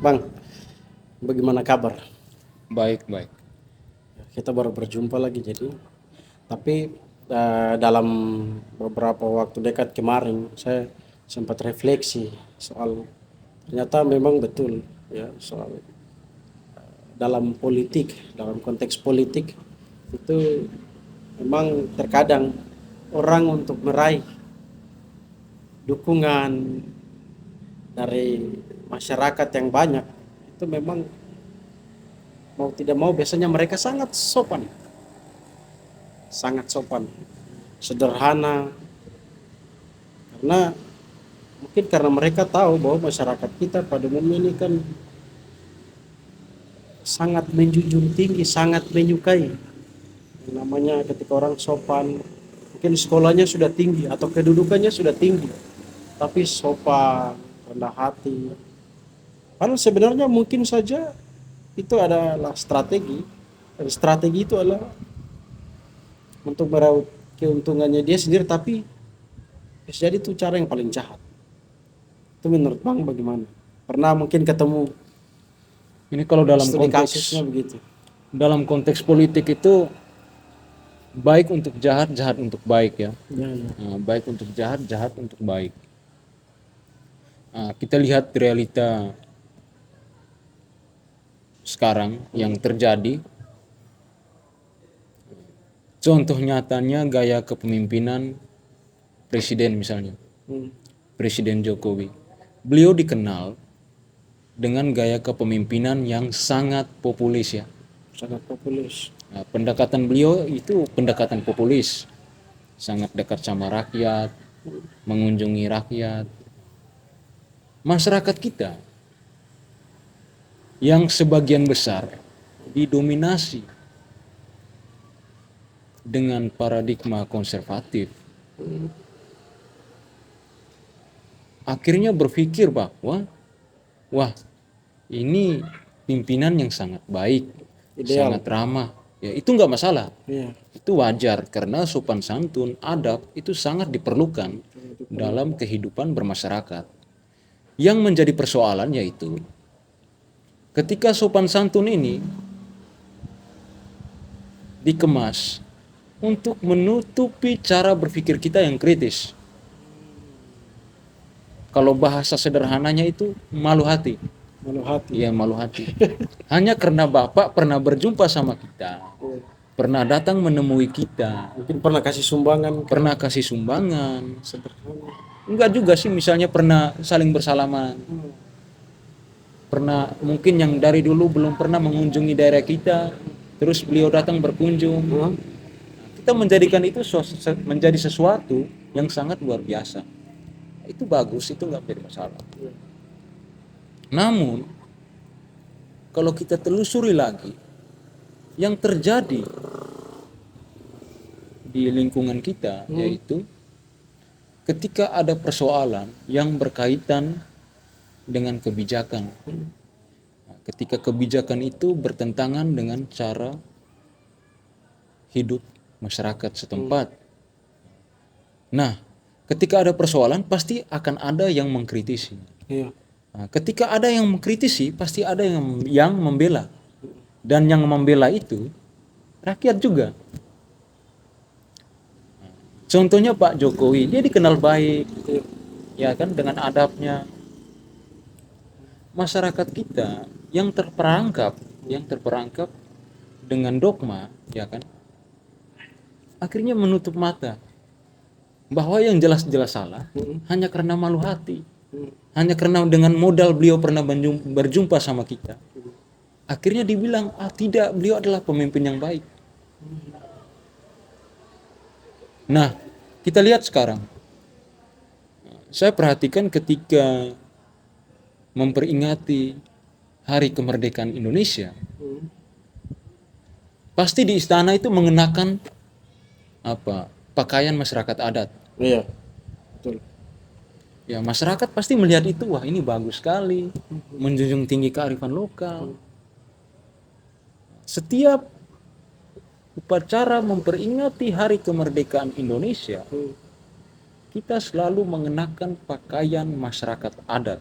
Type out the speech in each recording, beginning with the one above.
Bang, bagaimana kabar? Baik, baik. Kita baru berjumpa lagi jadi. Tapi dalam beberapa waktu dekat kemarin saya sempat refleksi soal ternyata memang betul ya soal dalam politik, dalam konteks politik itu memang terkadang orang untuk meraih dukungan dari masyarakat yang banyak itu memang mau tidak mau biasanya mereka sangat sopan, sederhana, karena mungkin karena mereka tahu bahwa masyarakat kita pada umumnya ini kan sangat menjunjung tinggi, sangat menyukai yang namanya ketika orang sopan, mungkin sekolahnya sudah tinggi atau kedudukannya sudah tinggi, tapi sopan, rendah hati. Padahal sebenarnya mungkin saja itu adalah strategi, dan strategi itu adalah untuk meraup keuntungannya dia sendiri, tapi bisa jadi itu cara yang paling jahat. Itu menurut Bang bagaimana? Pernah mungkin ketemu Ini kalau studi kasusnya begitu? dalam konteks politik itu baik untuk jahat, jahat untuk baik ya. Ya, ya. Baik untuk jahat, jahat untuk baik. Kita lihat realita sekarang yang terjadi. Contoh nyatanya gaya kepemimpinan presiden misalnya, Hmm. Presiden Jokowi. Beliau dikenal dengan gaya kepemimpinan yang sangat populis ya. Sangat populis. Pendekatan beliau itu pendekatan populis, sangat dekat sama rakyat, mengunjungi rakyat. Masyarakat kita yang sebagian besar didominasi dengan paradigma konservatif, akhirnya berpikir bahwa wah, ini pimpinan yang sangat baik, Ideal. sangat ramah. Ya, itu nggak masalah. Iya. Itu wajar karena sopan santun, adab itu sangat diperlukan dalam kehidupan bermasyarakat. Yang menjadi persoalan yaitu ketika sopan santun ini dikemas untuk menutupi cara berpikir kita yang kritis. Kalau bahasa sederhananya itu malu hati. Malu hati. Iya, malu hati. Hanya karena Bapak pernah berjumpa sama kita, pernah datang menemui kita, Mungkin pernah kasih sumbangan. pernah kasih sumbangan. Sederhana. Enggak juga sih, misalnya pernah saling bersalaman. Pernah mungkin yang dari dulu belum pernah mengunjungi daerah kita, terus beliau datang berkunjung. Kita menjadikan itu menjadi sesuatu yang sangat luar biasa. Itu bagus, itu nggak menjadi masalah. Namun kalau kita telusuri lagi yang terjadi di lingkungan kita, yaitu ketika ada persoalan yang berkaitan dengan kebijakan, ketika kebijakan itu bertentangan dengan cara hidup masyarakat setempat. Nah, ketika ada persoalan pasti akan ada yang mengkritisi. Iya. Nah, ketika ada yang mengkritisi pasti ada yang membela, dan yang membela itu rakyat juga. Contohnya Pak Jokowi, dia dikenal baik, ya kan, dengan adabnya. Masyarakat kita yang terperangkap dengan dogma, ya kan, akhirnya menutup mata bahwa yang jelas-jelas salah hanya karena malu hati, hanya karena dengan modal beliau pernah berjumpa sama kita, akhirnya dibilang tidak, beliau adalah pemimpin yang baik. Nah, kita lihat sekarang, saya perhatikan ketika memperingati Hari Kemerdekaan Indonesia, pasti di istana itu mengenakan pakaian masyarakat adat. Iya. Betul. Ya, masyarakat pasti melihat itu, wah ini bagus sekali, menjunjung tinggi kearifan lokal. Setiap upacara memperingati Hari Kemerdekaan Indonesia, kita selalu mengenakan pakaian masyarakat adat.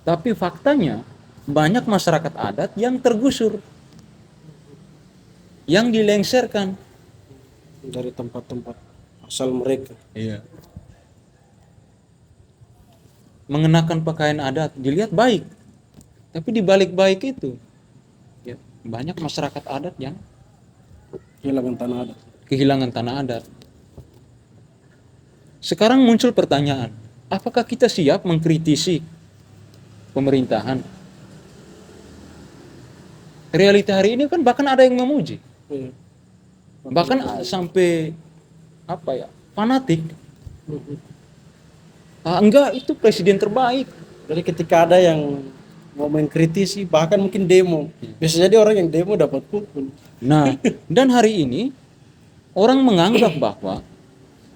Tapi faktanya banyak masyarakat adat yang tergusur, yang dilengsarkan. dari tempat-tempat asal mereka. Iya. Mengenakan pakaian adat dilihat baik, tapi di balik baik itu ya, banyak masyarakat adat yang Kehilangan tanah adat. kehilangan tanah adat. Sekarang muncul pertanyaan, apakah kita siap mengkritisi pemerintahan? Realita hari ini kan bahkan ada yang memuji, Iya. bahkan sampai apa ya, fanatik. Mhm. Enggak, itu presiden terbaik. Jadi ketika ada yang mau mengkritisi, bahkan mungkin demo, bisa jadi orang yang demo dapat pukul. Nah, dan hari ini orang menganggap bahwa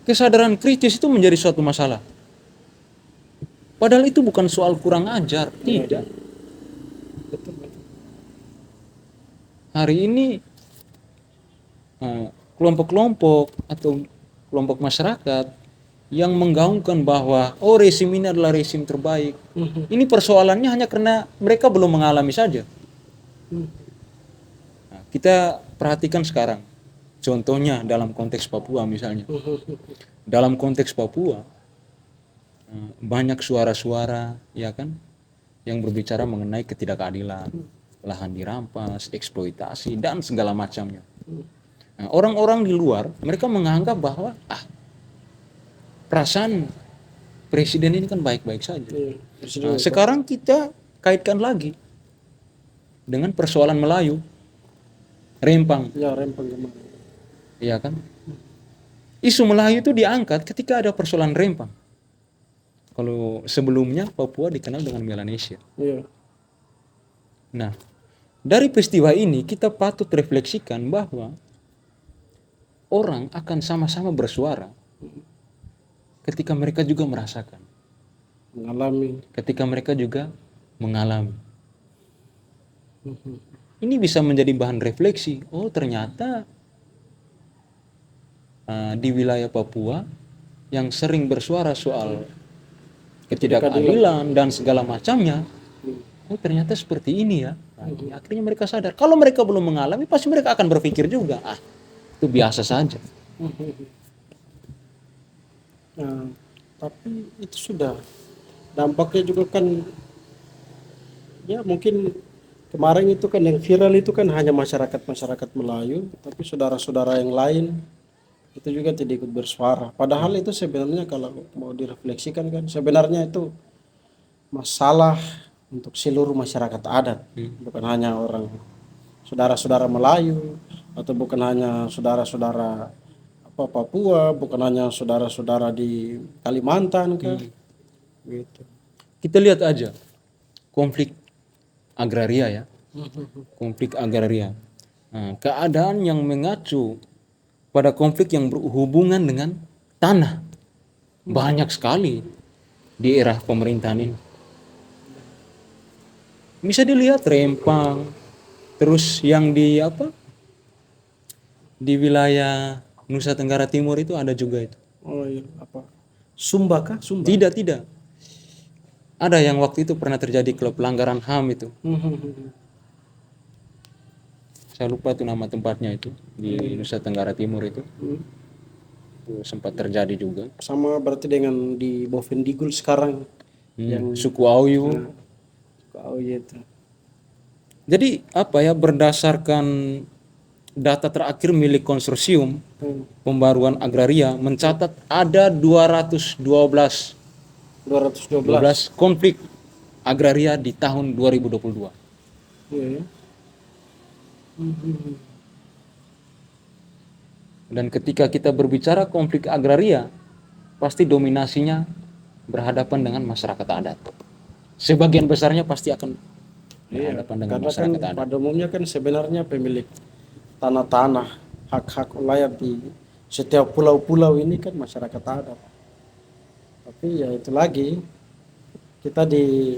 kesadaran kritis itu menjadi suatu masalah. Padahal itu bukan soal kurang ajar, tidak. Betul, betul. Hari ini kelompok-kelompok atau kelompok masyarakat yang menggaungkan bahwa rezim ini adalah rezim terbaik. Mhm. Ini persoalannya hanya karena mereka belum mengalami saja. Mhm. Nah, kita perhatikan sekarang. Contohnya dalam konteks Papua misalnya. Dalam konteks Papua banyak suara-suara ya kan yang berbicara mengenai ketidakadilan, lahan dirampas, eksploitasi dan segala macamnya. Nah, orang-orang di luar mereka menganggap bahwa perasaan presiden ini kan baik-baik saja. Iya. Nah, sekarang kita kaitkan lagi dengan persoalan Melayu, Rempang, Ya, rempang kemarin. ya kan? Isu Melayu itu diangkat ketika ada persoalan Rempang. Kalau sebelumnya Papua dikenal dengan Melanesia. Iya. Nah, dari peristiwa ini kita patut refleksikan bahwa orang akan sama-sama bersuara ketika mereka juga merasakan, Mengalami. ketika mereka juga mengalami. Ini bisa menjadi bahan refleksi. Oh, ternyata di wilayah Papua yang sering bersuara soal ketidakadilan dan segala macamnya, oh ternyata seperti ini ya. Nah, akhirnya mereka sadar. Kalau mereka belum mengalami, pasti mereka akan berpikir juga, itu biasa saja. Nah, tapi itu sudah dampaknya juga kan, ya mungkin kemarin itu kan yang viral itu kan hanya masyarakat Melayu, tapi saudara-saudara yang lain itu juga tidak ikut bersuara. Padahal itu sebenarnya kalau mau direfleksikan kan sebenarnya itu masalah untuk seluruh masyarakat adat, bukan hanya orang saudara-saudara Melayu atau bukan hanya saudara-saudara Papua, bukan hanya saudara-saudara di Kalimantan kan. Gitu. Kita lihat aja konflik agraria ya, konflik agraria. Nah, keadaan yang mengacu pada konflik yang berhubungan dengan tanah banyak sekali di era pemerintahan ini. Bisa dilihat Rempang, terus yang di di wilayah Nusa Tenggara Timur itu ada juga itu. Oh iya, apa? Sumba kah? Sumba? Tidak. Ada yang waktu itu pernah terjadi kalau pelanggaran HAM itu. Saya lupa tuh nama tempatnya itu di Nusa Tenggara Timur itu. Itu sempat terjadi juga. Sama berarti dengan di Bovendigul sekarang Yang suku Auyu. Oh iya itu. Jadi berdasarkan data terakhir milik konsorsium pembaruan agraria mencatat ada 212 konflik agraria di tahun 2022. Iya. Dan ketika kita berbicara konflik agraria, pasti dominasinya berhadapan dengan masyarakat adat. Sebagian besarnya pasti akan berhadapan dengan Karena kan masyarakat adat. pada umumnya kan sebenarnya pemilik tanah-tanah, hak-hak wilayah di setiap pulau-pulau ini kan masyarakat adat. Tapi ya itu lagi, kita di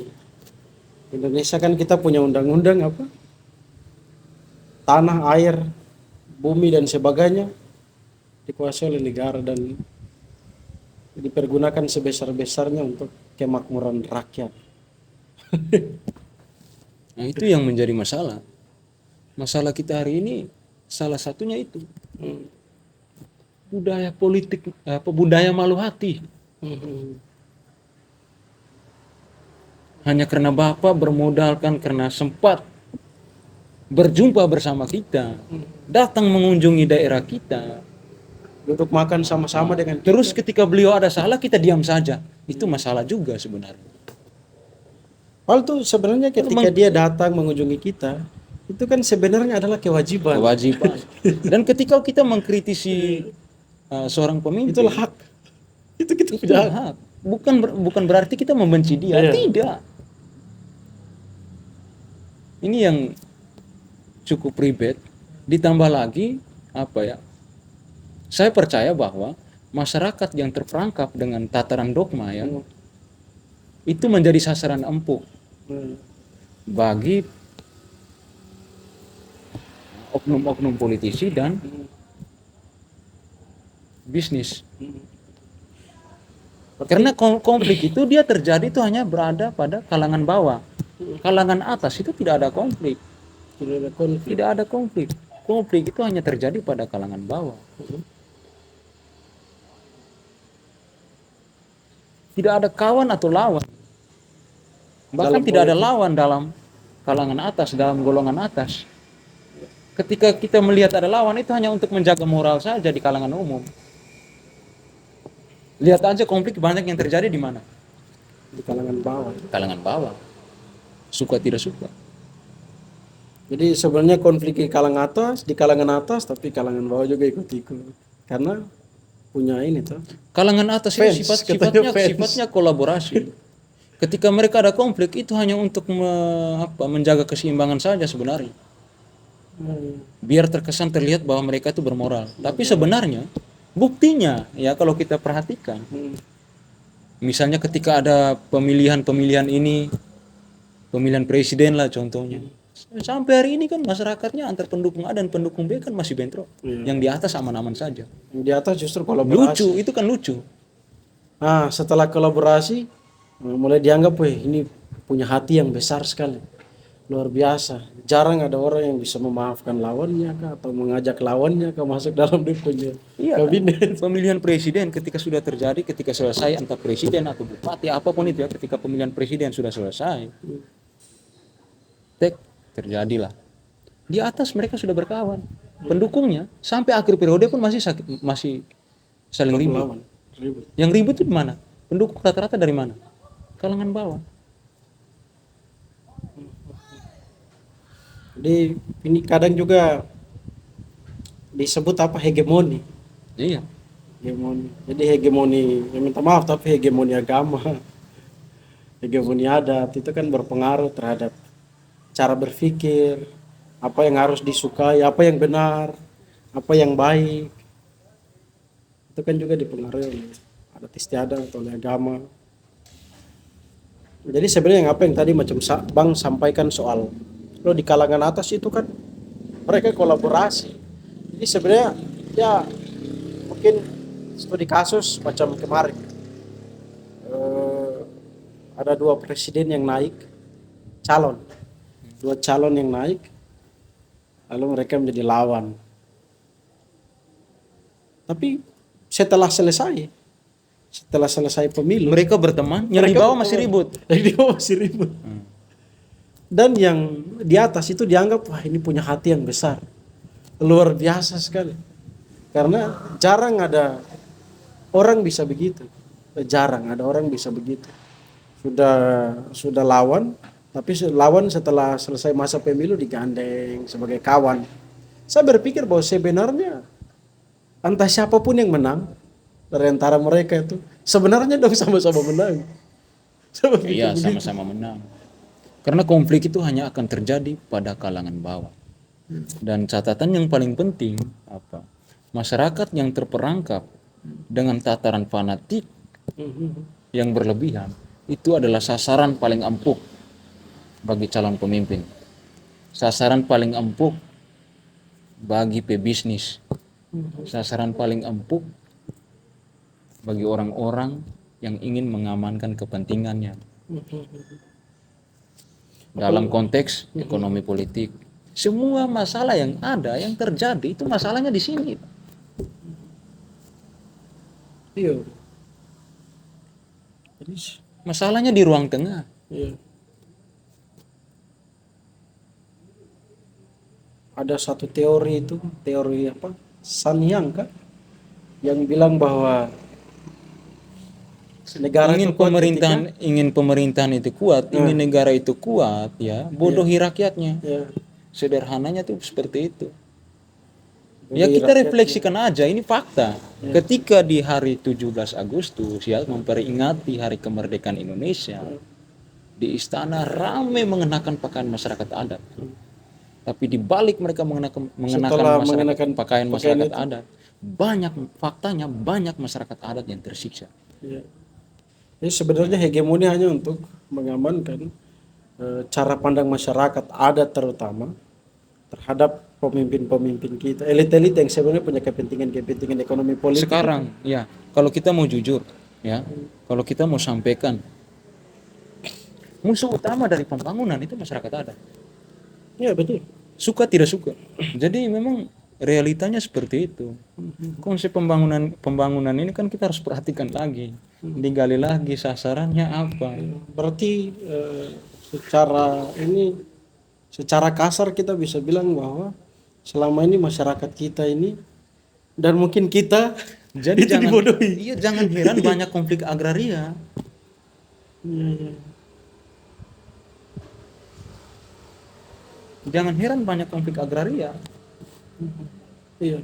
Indonesia kan kita punya undang-undang tanah, air, bumi dan sebagainya dikuasai oleh negara dan dipergunakan sebesar-besarnya untuk kemakmuran rakyat. Nah, itu yang menjadi masalah. Masalah kita hari ini salah satunya itu budaya politik, budaya malu hati. Hanya karena Bapak bermodalkan karena sempat berjumpa bersama kita, datang mengunjungi daerah kita, Untuk makan sama-sama dengan kita. terus ketika beliau ada salah kita diam saja. Itu masalah juga sebenarnya. Padahal tuh sebenarnya ketika dia datang mengunjungi kita, itu kan sebenarnya adalah kewajiban. Kewajiban. Dan ketika kita mengkritisi seorang pemimpin, Itulah hak. Itu kita itu punya hak. hak. Bukan berarti kita membenci dia, Iya. tidak. Ini yang cukup ribet. Ditambah lagi apa ya? Saya percaya bahwa masyarakat yang terperangkap dengan tataran dogma ya, itu menjadi sasaran empuk bagi oknum-oknum politisi dan bisnis. Karena konflik itu dia terjadi itu hanya berada pada kalangan bawah. Kalangan atas itu tidak ada konflik. Tidak ada konflik. Tidak ada konflik. Konflik itu hanya terjadi pada kalangan bawah. Tidak ada kawan atau lawan. Bahkan Dalam tidak ada lawan dalam kalangan atas, dalam golongan atas. Ketika kita melihat ada lawan itu hanya untuk menjaga moral saja di kalangan umum. Lihat aja konflik banyak yang terjadi di mana? Di kalangan bawah. Kalangan bawah. Suka tidak suka. Jadi sebenarnya konflik di kalangan atas, tapi kalangan bawah juga ikut-ikut. Karena punya ini tuh. Kalangan atas Fans, itu katanya fans. sifatnya kolaborasi. Ketika mereka ada konflik itu hanya untuk menjaga keseimbangan saja sebenarnya. Biar terkesan terlihat bahwa mereka itu bermoral. Tapi sebenarnya buktinya ya kalau kita perhatikan. Misalnya ketika ada pemilihan ini, pemilihan presiden lah contohnya. Sampai hari ini kan masyarakatnya antar pendukung A dan pendukung B kan masih bentrok. Yang di atas aman-aman saja. Yang di atas justru kolaborasi. Lucu, itu kan lucu. Nah, setelah kolaborasi mulai dianggap, weh ini punya hati yang besar sekali. Luar biasa. Jarang ada orang yang bisa memaafkan lawannya kah, atau mengajak lawannya ke masuk dalam dia punya kabinet. Pemilihan presiden ketika sudah terjadi, ketika selesai entah presiden atau bupati apapun itu ya, ketika pemilihan presiden sudah selesai, terjadilah. Di atas mereka sudah berkawan. Pendukungnya sampai akhir periode pun masih saling ribut. Yang ribut itu di mana? Pendukung rata-rata dari mana? Kalangan bawah. Jadi ini kadang juga disebut apa, hegemoni. Iya. Hegemoni. Jadi hegemoni, ya minta maaf tapi hegemoni agama, hegemoni adat itu kan berpengaruh terhadap cara berpikir, apa yang harus disukai, apa yang benar, apa yang baik. Itu kan juga dipengaruhi oleh adat istiadat atau oleh agama. Jadi sebenarnya apa yang tadi macam Bang sampaikan soal lo di kalangan atas itu kan mereka kolaborasi. Jadi sebenarnya ya mungkin studi kasus macam kemarin ada dua calon yang naik lalu mereka menjadi lawan. Tapi setelah selesai pemilu Mereka berteman, yang di bawah masih ribut. Dan yang di atas itu dianggap, wah ini punya hati yang besar. Luar biasa sekali. Karena jarang ada orang bisa begitu. Jarang ada orang bisa begitu. Sudah lawan, tapi lawan setelah selesai masa pemilu digandeng sebagai kawan. Saya berpikir bahwa sebenarnya entah siapapun yang menang dari antara mereka itu sebenarnya dong sama-sama menang. Iya, sama-sama menang. Karena konflik itu hanya akan terjadi pada kalangan bawah. Dan catatan yang paling penting apa? Masyarakat yang terperangkap dengan tataran fanatik yang berlebihan itu adalah sasaran paling empuk bagi calon pemimpin. Sasaran paling empuk bagi pebisnis. Sasaran paling empuk bagi orang-orang yang ingin mengamankan kepentingannya. dalam konteks ekonomi politik. Semua masalah yang ada, yang terjadi itu masalahnya di sini. Iya. Jadi, Masalahnya di ruang tengah. iya. Ada satu teori itu, teori apa? Sanyang kan? Yang bilang bahwa negara itu kuat Ingin pemerintahan itu kuat, ingin negara itu kuat, ya, bodohi rakyatnya. ya, Sederhananya tuh seperti itu. Ya kita refleksikan aja, ini fakta. Ketika di hari 17 Agustus ya memperingati hari kemerdekaan Indonesia, di istana ramai mengenakan pakaian masyarakat adat. Tapi di balik mereka mengenakan pakaian masyarakat adat, faktanya banyak masyarakat adat yang tersiksa. ya. Jadi sebenarnya hegemoni hanya untuk mengamankan cara pandang masyarakat adat terutama terhadap pemimpin-pemimpin kita, elit-elit yang sebenarnya punya kepentingan ekonomi politik. Sekarang, ya, kalau kita mau jujur, ya, kalau kita mau sampaikan, musuh utama dari pembangunan itu masyarakat adat. Ya betul. Suka tidak suka. Jadi memang realitanya seperti itu. Konsep pembangunan ini kan kita harus perhatikan lagi, digali lagi sasarannya apa. Berarti secara kasar kita bisa bilang bahwa selama ini masyarakat kita ini dan mungkin kita jadi itu dibodohi. Iya, jangan heran banyak konflik agraria. Iya. Jangan heran banyak konflik agraria. Iya.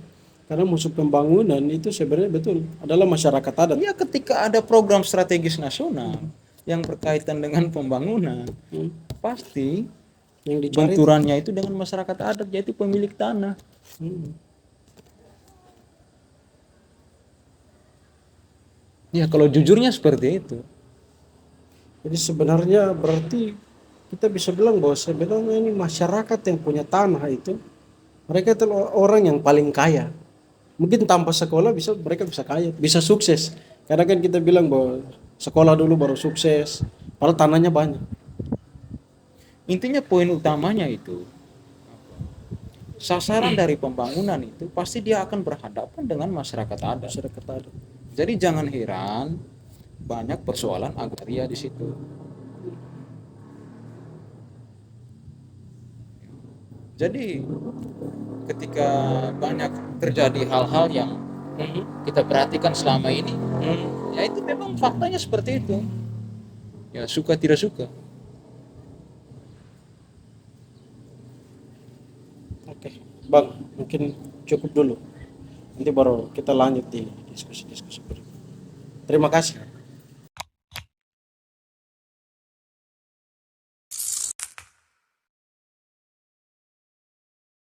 Karena musuh pembangunan itu sebenarnya betul adalah masyarakat adat. Iya, ketika ada program strategis nasional yang berkaitan dengan pembangunan, pasti yang dicari benturannya itu dengan masyarakat adat, yaitu pemilik tanah. Ya, kalau jujurnya seperti itu. Jadi sebenarnya berarti kita bisa bilang bahwa sebenarnya ini masyarakat yang punya tanah itu mereka itu orang yang paling kaya. Mungkin tanpa sekolah mereka bisa kaya, bisa sukses. Karena kan kita bilang bahwa sekolah dulu baru sukses, padahal tanahnya banyak. Intinya poin utamanya itu sasaran dari pembangunan itu pasti dia akan berhadapan dengan masyarakat adat. Jadi jangan heran banyak persoalan agraria di situ. Jadi ketika banyak terjadi hal-hal yang kita perhatikan selama ini, ya itu memang faktanya seperti itu. Ya suka tidak suka. Oke, Bang, mungkin cukup dulu. Nanti baru kita lanjut di diskusi-diskusi berikutnya. Terima kasih.